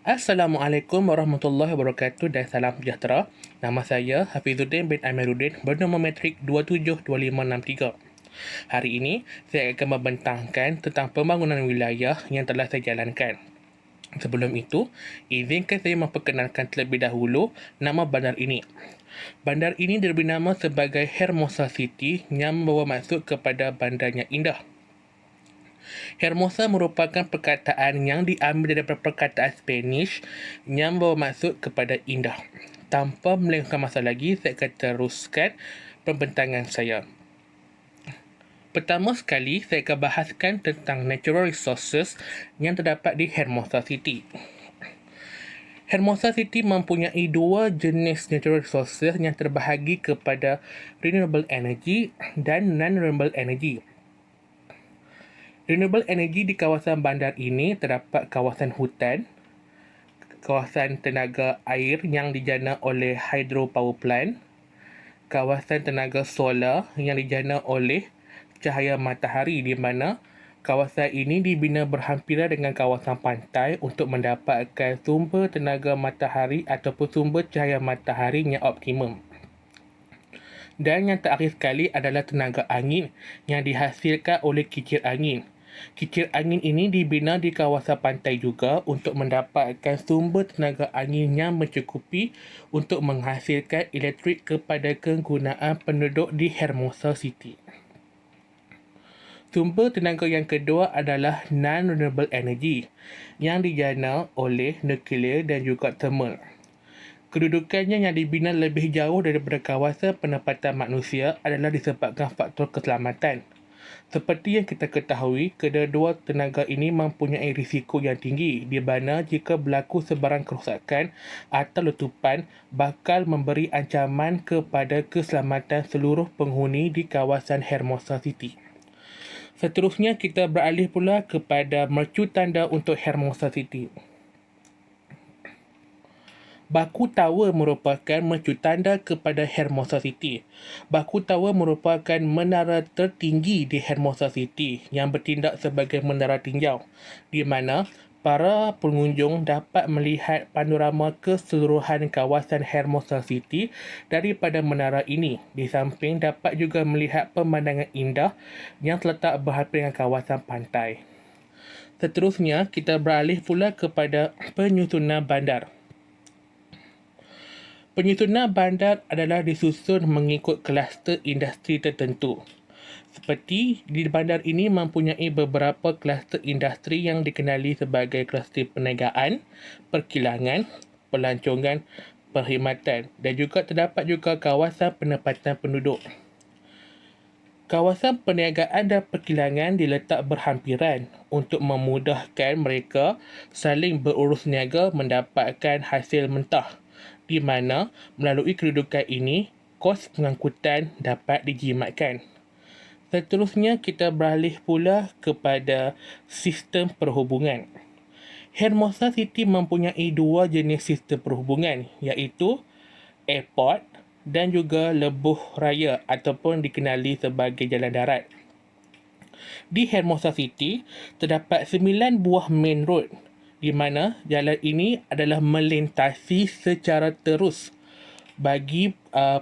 Assalamualaikum warahmatullahi wabarakatuh dan salam sejahtera. Nama saya Hafizuddin bin Amiruddin bernombor metrik 272563. Hari ini, saya akan membentangkan tentang pembangunan wilayah yang telah saya jalankan. Sebelum itu, izinkan saya memperkenalkan terlebih dahulu nama bandar ini. Bandar ini diberi nama sebagai Hermosa City yang membawa maksud kepada bandarnya indah. Hermosa merupakan perkataan yang diambil daripada perkataan Spanish yang bermaksud kepada indah. Tanpa melengahkan masa lagi, saya akan teruskan pembentangan saya. Pertama sekali, saya akan bahaskan tentang natural resources yang terdapat di Hermosa City. Hermosa City mempunyai dua jenis natural resources yang terbahagi kepada renewable energy dan non-renewable energy. Renewable energy di kawasan bandar ini terdapat kawasan hutan, kawasan tenaga air yang dijana oleh hydro power plant, kawasan tenaga solar yang dijana oleh cahaya matahari, di mana kawasan ini dibina berhampiran dengan kawasan pantai untuk mendapatkan sumber tenaga matahari ataupun sumber cahaya matahari yang optimum. Dan yang terakhir sekali adalah tenaga angin yang dihasilkan oleh kincir angin. Kincir angin ini dibina di kawasan pantai juga untuk mendapatkan sumber tenaga angin yang mencukupi untuk menghasilkan elektrik kepada kegunaan penduduk di Hermosa City. Sumber tenaga yang kedua adalah non-renewable energy yang dijana oleh nuklear dan juga thermal. Kedudukannya yang dibina lebih jauh daripada kawasan penempatan manusia adalah disebabkan faktor keselamatan. Seperti yang kita ketahui, kedua-dua tenaga ini mempunyai risiko yang tinggi di mana jika berlaku sebarang kerosakan atau letupan bakal memberi ancaman kepada keselamatan seluruh penghuni di kawasan Hermosa City. Seterusnya, kita beralih pula kepada mercu tanda untuk Hermosa City. Baku Tower merupakan mercu tanda kepada Hermosa City. Baku Tower merupakan menara tertinggi di Hermosa City yang bertindak sebagai menara tinjau, di mana para pengunjung dapat melihat panorama keseluruhan kawasan Hermosa City daripada menara ini. Di samping dapat juga melihat pemandangan indah yang terletak berhampiran dengan kawasan pantai. Seterusnya, kita beralih pula kepada penyusunan bandar. Penyusunan bandar adalah disusun mengikut kluster industri tertentu. Seperti di bandar ini mempunyai beberapa kluster industri yang dikenali sebagai kluster perniagaan, perkilangan, pelancongan, perkhidmatan dan juga terdapat juga kawasan penempatan penduduk. Kawasan perniagaan dan perkilangan diletak berhampiran untuk memudahkan mereka saling berurus niaga mendapatkan hasil mentah, di mana melalui kedudukan ini, kos pengangkutan dapat dijimatkan. Seterusnya, kita beralih pula kepada sistem perhubungan. Hermosa City mempunyai dua jenis sistem perhubungan, iaitu airport dan juga lebuh raya ataupun dikenali sebagai jalan darat. Di Hermosa City, terdapat 9 buah main road di mana jalan ini adalah melintasi secara terus bagi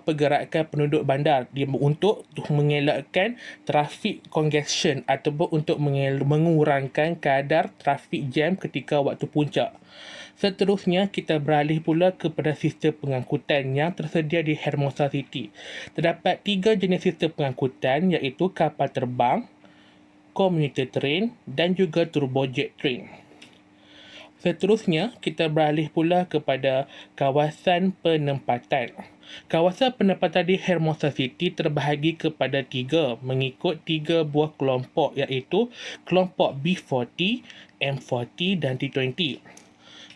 pergerakan penduduk bandar untuk mengelakkan trafik congestion ataupun untuk mengurangkan kadar trafik jam ketika waktu puncak. Seterusnya, kita beralih pula kepada sistem pengangkutan yang tersedia di Hermosa City. Terdapat 3 jenis sistem pengangkutan iaitu kapal terbang, commuter train dan juga turbojet train. Seterusnya, kita beralih pula kepada kawasan penempatan. Kawasan penempatan di Hermosa City terbahagi kepada 3 mengikut 3 buah kelompok iaitu kelompok B40, M40 dan T20.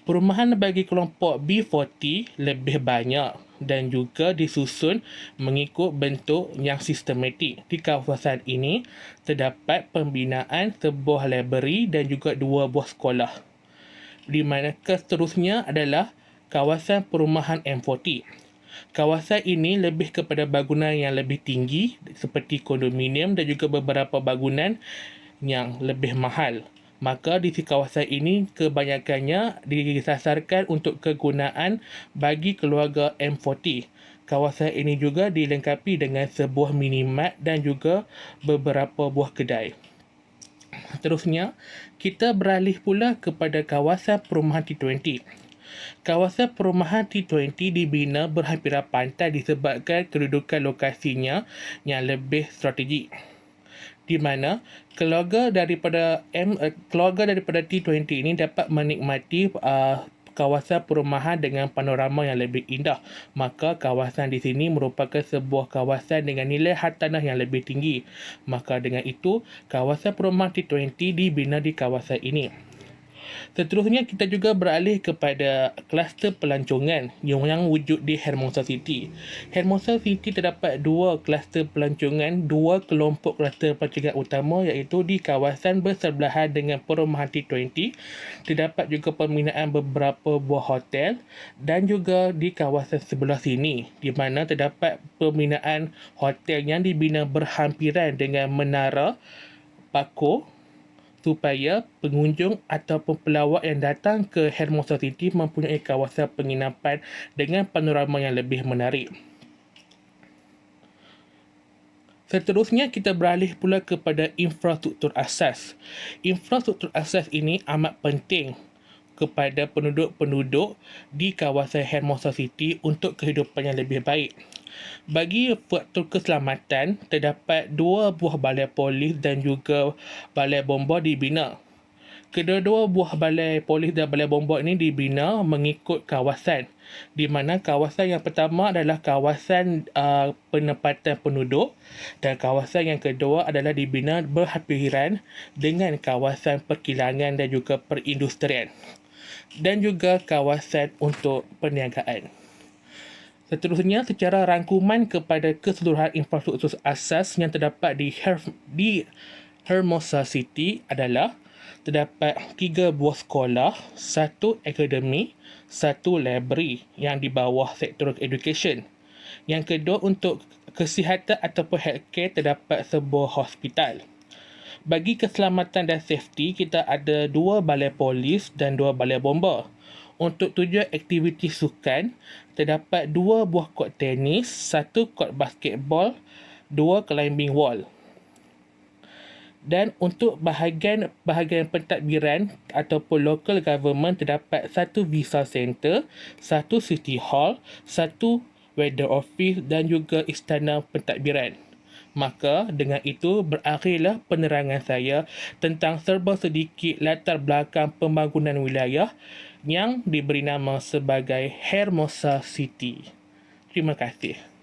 Perumahan bagi kelompok B40 lebih banyak dan juga disusun mengikut bentuk yang sistematik. Di kawasan ini terdapat pembinaan sebuah library dan juga 2 buah sekolah. Di mana seterusnya adalah kawasan perumahan M40. Kawasan ini lebih kepada bangunan yang lebih tinggi seperti kondominium dan juga beberapa bangunan yang lebih mahal. Maka di kawasan ini kebanyakannya disasarkan untuk kegunaan bagi keluarga M40. Kawasan ini juga dilengkapi dengan sebuah minimart dan juga beberapa buah kedai. Seterusnya, kita beralih pula kepada kawasan perumahan T20. Kawasan perumahan T20 dibina berhampiran pantai disebabkan kedudukan lokasinya yang lebih strategik, di mana keluarga daripada T20 ini dapat menikmati kawasan perumahan dengan panorama yang lebih indah. Maka kawasan di sini merupakan sebuah kawasan dengan nilai hartanah yang lebih tinggi. Maka dengan itu, kawasan perumahan T20 dibina di kawasan ini. Seterusnya, kita juga beralih kepada kluster pelancongan yang wujud di Hermosa City. Hermosa City terdapat dua kluster pelancongan, dua kelompok kluster pelancongan utama, iaitu di kawasan bersebelahan dengan perumahan T20. Terdapat juga pembinaan beberapa buah hotel dan juga di kawasan sebelah sini, di mana terdapat pembinaan hotel yang dibina berhampiran dengan menara pakuh supaya pengunjung ataupun pelawak yang datang ke Hermosa City mempunyai kawasan penginapan dengan panorama yang lebih menarik. Seterusnya, kita beralih pula kepada infrastruktur asas. Infrastruktur asas ini amat penting kepada penduduk-penduduk di kawasan Hermosa City untuk kehidupan yang lebih baik. Bagi faktor keselamatan, terdapat dua buah balai polis dan juga balai bomba dibina. Kedua-dua buah balai polis dan balai bomba ini dibina mengikut kawasan, di mana kawasan yang pertama adalah kawasan penempatan penduduk dan kawasan yang kedua adalah dibina berhampiran dengan kawasan perkilangan dan juga perindustrian dan juga kawasan untuk perniagaan. Seterusnya, secara rangkuman kepada keseluruhan infrastruktur asas yang terdapat di Hermosa City adalah terdapat 3 buah sekolah, 1 akademi, 1 library yang di bawah sektor education. Yang kedua, untuk kesihatan ataupun healthcare terdapat sebuah hospital. Bagi keselamatan dan safety, kita ada 2 balai polis dan 2 balai bomba. Untuk tujuan aktiviti sukan, terdapat 2 buah kort tenis, 1 kort basketball, 2 climbing wall. Dan untuk bahagian pentadbiran ataupun local government, terdapat 1 visa center, 1 city hall, 1 weather office dan juga istana pentadbiran. Maka dengan itu berakhirlah penerangan saya tentang serba sedikit latar belakang pembangunan wilayah yang diberi nama sebagai Hermosa City. Terima kasih.